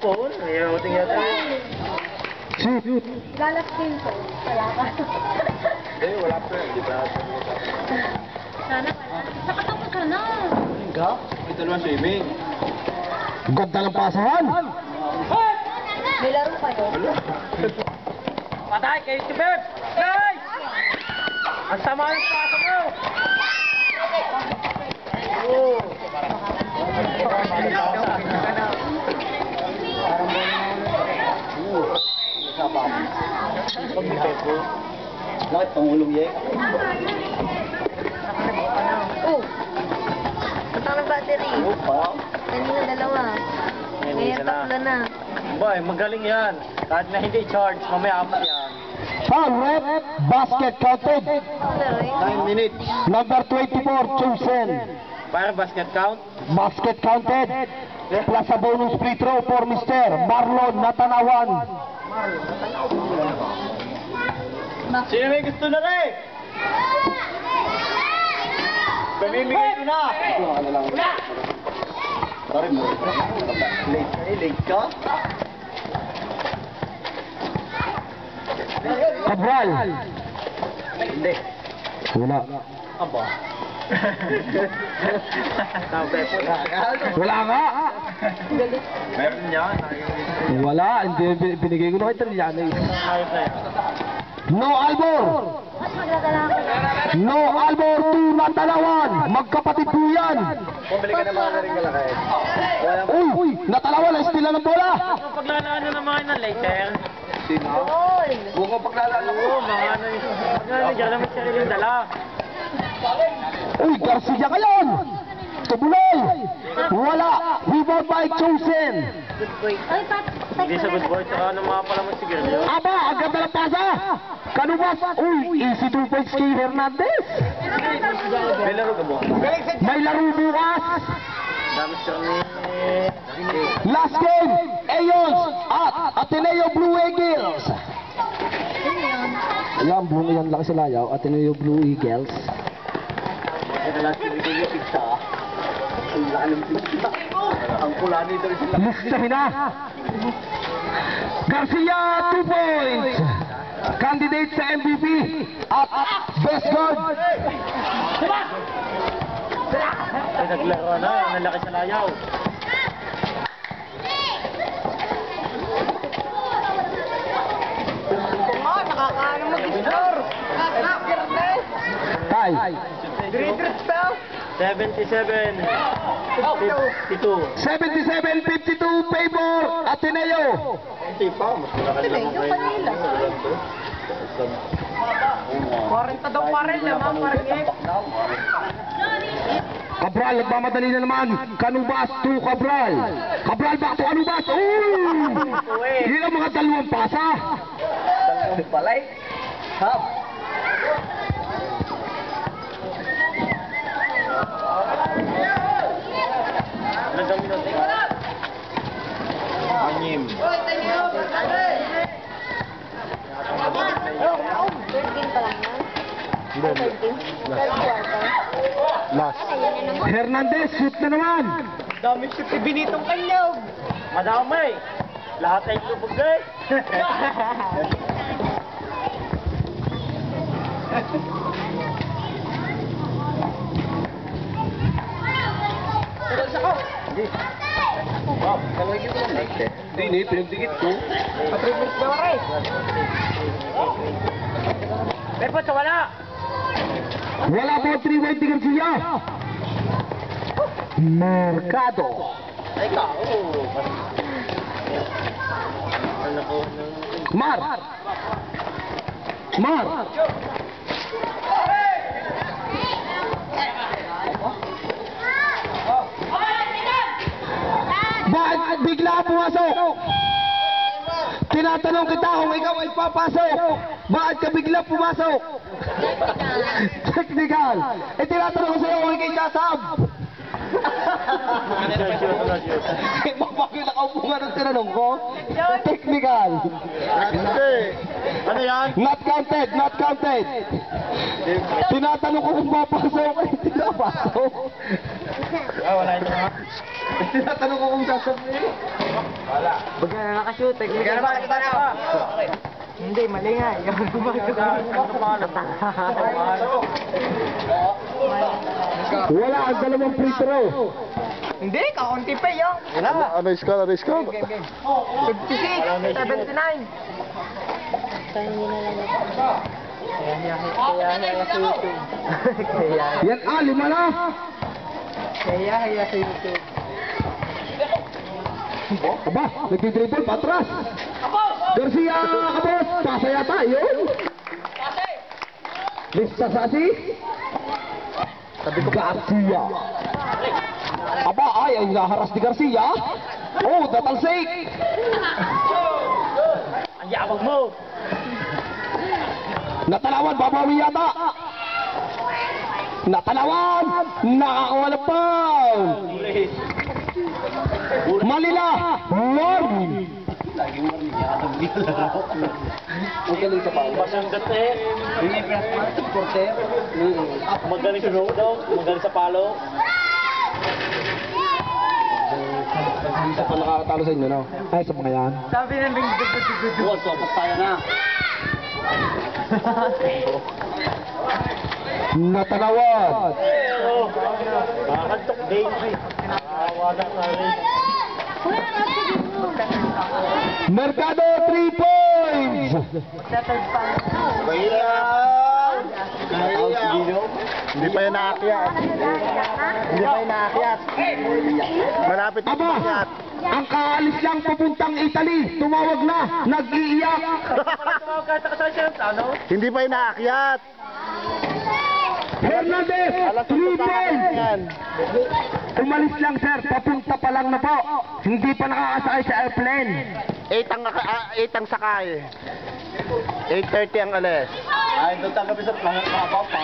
phone. Ayaw tingnan tayo. Shoot. Lalastin ko. Wala ka. Hindi, wala pa. Di ba? Sana wala. Nakatapos ka na. Ka? Ito naman swimming. Ganda ng pasahan. May laro kayo. Patay kayo si Beb! Nice! Ang sama yung pasa mo! Oh! Bakit pangulong yan? Oh! Matang ng battery. Opa! Kanina dalawa. Ngayon tatlo na. Boy, magaling yan. Kahit na hindi charge, mamaya apat yan. Foul rep, basket counted. Laro eh. 9 minutes. Number 24, chosen. Para basket count? Basket counted. Plus a bonus free throw for Mr. Marlon Natanawan. Sino may gusto na rin? Pamimigay ko na! Wala! Sorry mo. Late ka? Cabral. Hindi. Wala. Aba. Wala nga. Meron yan. Wala. Hindi, binigay ko na kay Trilliano eh. Ayos na yan. No Albor. Mas magdadala ako. No Albor to Natalawan. Magkapatid po yan. Pumili ka na mga rin kalakay. Uy, Natalawan, estila ng bola. Paglalaan na naman ng later. Goal! Buong ko paglalaan ako. Mga ano yung... Diyan naman siya rin yung dala. Uy, Garcia ngayon. Tubulay. Wala. Rebound by chosen. Good boy. Ay, Hindi sa good boy. Tsaka ano mga pala mo si Girl. Aba, ang ganda ng pasa. Kanubas. Uy, easy 2 points kay Hernandez. May laro ka mo? May laro bukas. Dami siya ni... Last game, Ayos at Ateneo Blue Eagles. Ayan, buong yan laki sa layaw. Ateneo Blue Eagles. Ito lang sinigil yung pizza. Ang laki ng pizza. Ang pula nito rin sila. Listahin na. Garcia, 2 points. Candidate sa MVP at best guard. Ay, naglaro na. Ang laki sa layaw. Nakakaano mag-score. Tay. 77. 52. 77-52 favor Ateneo. Hindi pa. Mas malaki lang Yung kanila. 40 daw pa rin naman. Cabral, nagmamadali na naman. Canubas to Cabral. Cabral back to Canubas. Uy! Yun ang mga dalawang pasa. Dalawang palay. Hap. Nagdang minuto. Anim. Third game pa lang yan. Third game? Third quarter. Last. Hernandez, shoot na naman. Dami si Binitong Kanyog. Madamay. Lahat ay lubog guys. Wow, kalagay ko lang. Hindi, pinagdikit ko. Patribute na rin. Pero sa wala. Wala po 3-1 di Garcia. Mercado. Ay ka, Mar. Mar. Bakit bigla pumasok? Tinatanong kita kung ikaw ay papasok. Bakit ka bigla pumasok? Technical. Eh tinatanong ko sa'yo kung ikay sasab. Bakit nakaupo nga nung tinanong ko? Technical. Hindi. Ano yan? Not counted, not counted. Tinatanong ko kung papasok, hindi napasok. Wala yun ha? Tinatanong ko kung sasabihin. Bagay na nakashoot. Kaya naman kita na. Hindi, mali nga. Wala ang dalawang free throw. Hindi, kaunti pa yun. Ano score? Ano score? 56, 79. Yan, lima na. Kaya sa YouTube. Aba, nagtidribble, patras. Garcia, kabos, pasa yata, yun. Lista Sasi. Sabi ko, Garcia. Aba, ay naharas ni Garcia. Oh, tatalsik. Ang yabag mo! Natalawan, babawi yata. Natalawan, nakakawa ng foul. Manila, warning. Ang galing sa palo. Basang gate. Magaling sa daw. Magaling sa palo. Isa pa nakakatalo sa inyo, no? Ay, sa mga yan. Sabi ng Buwan, sopas tayo na. Natalawan. Nakakantok din. Nakawadak na rin. Mercado, 3 points. Bayang! Hindi pa yan naakyat. Hindi pa yan naakyat. Malapit na Aba, naakyat. ang kaalis lang papuntang Italy. Tumawag na, nag-iiyak. Hindi pa yan naakyat. Hernandez, 3 points. Umalis lang, sir. Papunta pa lang na po. Hindi pa nakakasakay sa airplane. 8 ang sakay. 8:30 ang alis. Ay, doon tayo kami sa mabaw pa.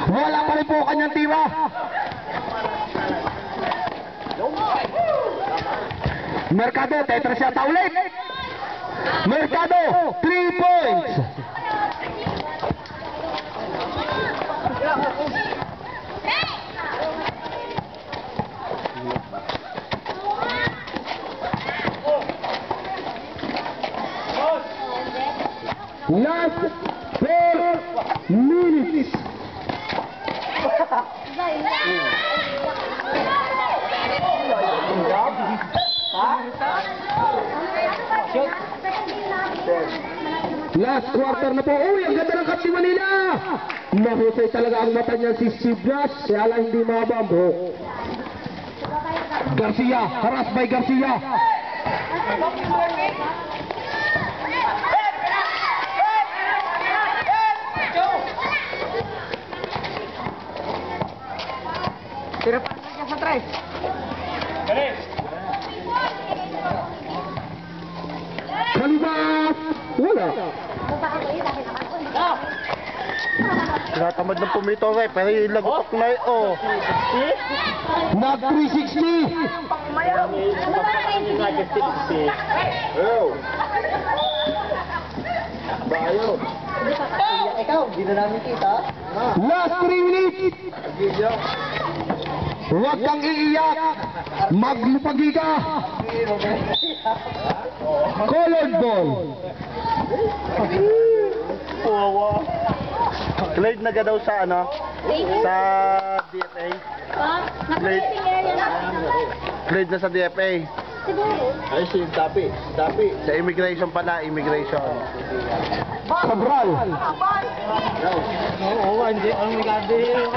Wala pa rin po kanyang tira. Mercado, tetras yata ulit. Mercado, 3 points. Last 4 minutes. Last quarter na po. Uy, ang ganda ng cut ni Manila. Mahusay talaga ang mata niya si Siblas. Kaya lang hindi mahaba ang buhok. Garcia, haras by Garcia. Tira pa siya sa tres. Kalibas! Wala. Tinatamad ng pumito pero yung lagotok na yun. Oh. Nag 360. Bayo. Ikaw, hindi na namin kita. Last 3 minutes. Huwag kang iiyak. Maglupagi ka. Colored ball. Wawa. Played na ka daw sa ano? Sa DFA. Played na sa DFA. Ay, si Tapi. Si Tapi. Sa immigration pala, immigration. Cabral. Oo, hindi. Ang maganda yun.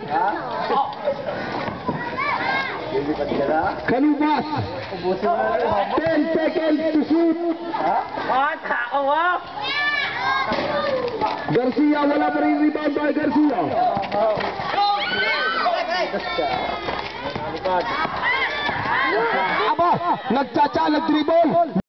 Ha? Lilipat ka na? Kanubas. Ubusin mo na. 10 seconds to shoot. Ha? Ah, tako mo! Garcia, wala pa rin rebound by Garcia. Aba, nagtsatsa, nag-dribble.